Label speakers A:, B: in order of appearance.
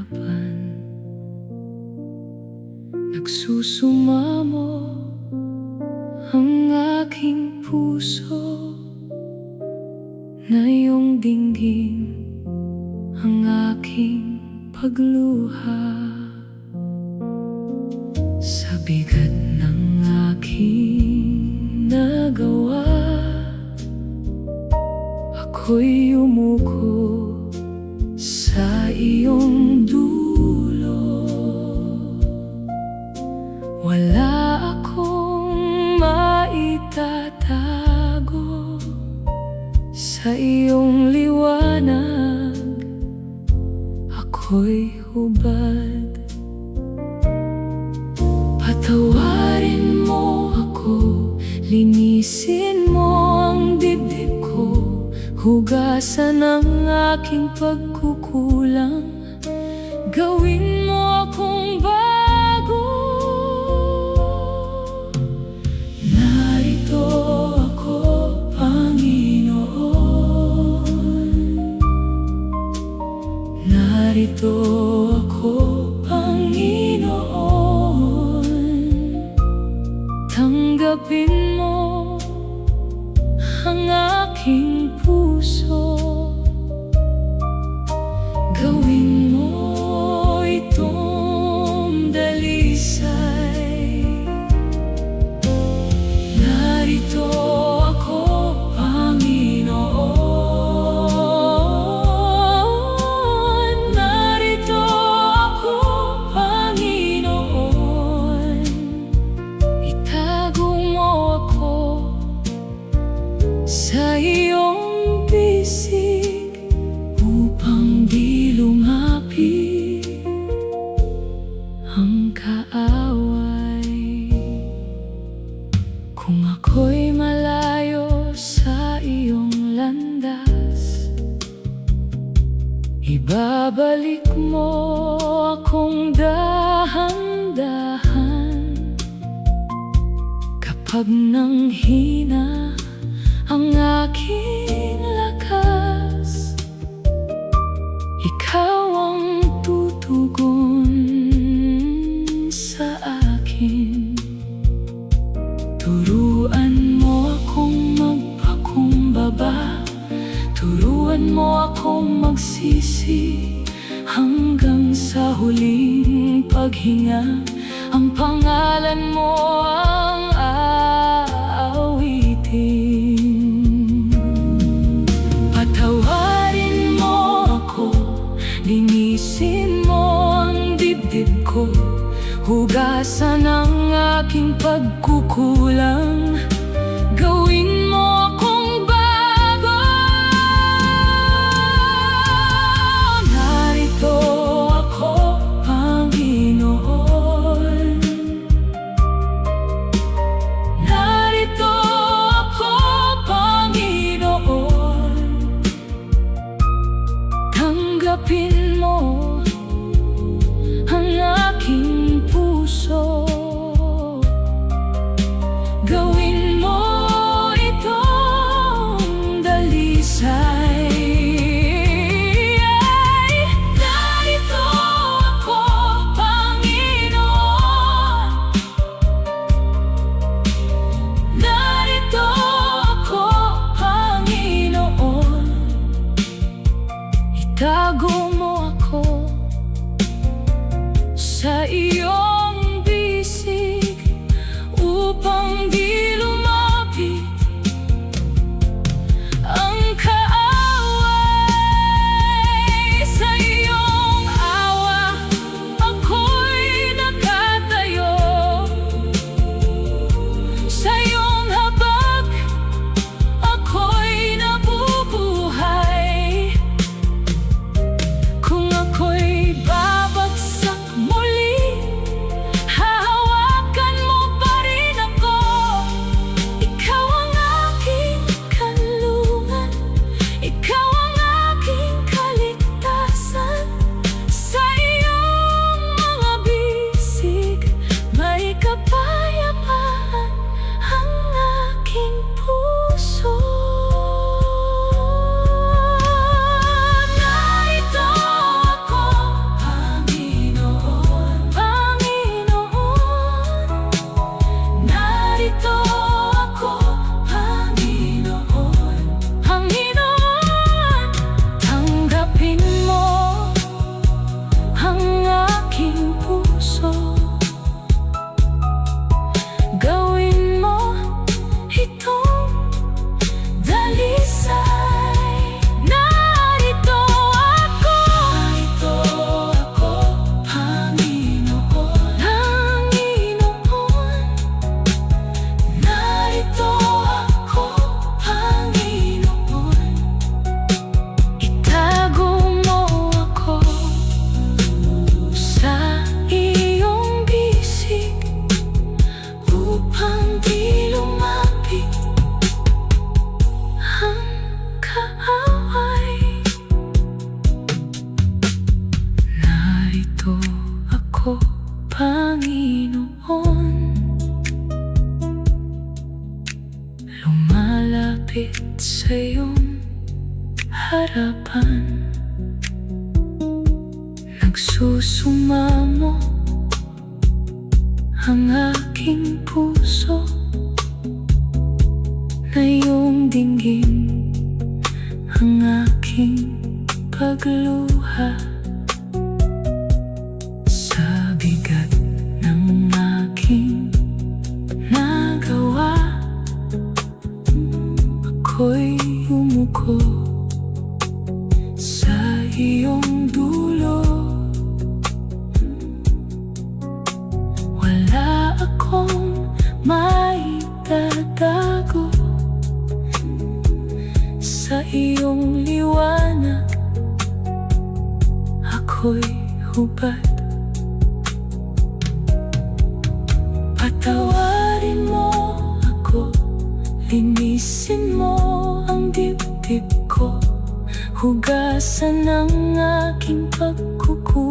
A: harapan. Nagsusumamo ang aking puso na iyong dinggin ang aking pagluha. Sa bigat ng aking nagawa, ako'y yumuko sa iyong dulo. Wala akong maitatago sa iyong liwanag, ako'y hubad. Patawarin mo ako, linisin mo ang dibdib ko, hugasan ang aking pagkukulang, gawin mo akong bago. Narito ako, Panginoon. Narito ako, Panginoon. Tanggapin mo ang aking puso, gawin mo itong dalisay. Narito ako, Panginoon. Narito ako, Panginoon. Itago mo ako sa iyong bisig upang di lumapit ang kaaway. Kung ako'y malayo sa iyong landas, ibabalik mo akong dahan-dahan. Kapag nanghina ang aking lakas, ikaw ang tutugon sa akin. Turuan mo akong magpakumbaba, turuan mo akong magsisi, hanggang sa huling paghinga ang pangalan mo ang aawitin. Patawarin mo ako, linisin mo ang dibdib ko, hugasan ang aking pagkukulang, gawin mo akong bago. Narito ako, Panginoon. Narito ako, Panginoon. Tanggapin mo ang aking puso, gawin mo itong dalisay. Narito ako, Panginoon. Narito ako, Panginoon. Itago mo ako sa iyong bisig upang di lumapit ang kaaway. Sa iyong awa ako'y nakatayo, sa iyong habag ako'y nabubuhay. Kung ako'y babagsak muli, harapan. Nagsusumamo ang aking puso na iyong dinggin ang aking pagluha. Sa bigat ng aking nagawa, ako'y umuko sa iyong dulo. Wala akong maitatago sa iyong liwanag. Ako'y hubad. Patawarin mo ako, linisin mo ang dibdib ko, hugasan ang aking pagkukulang.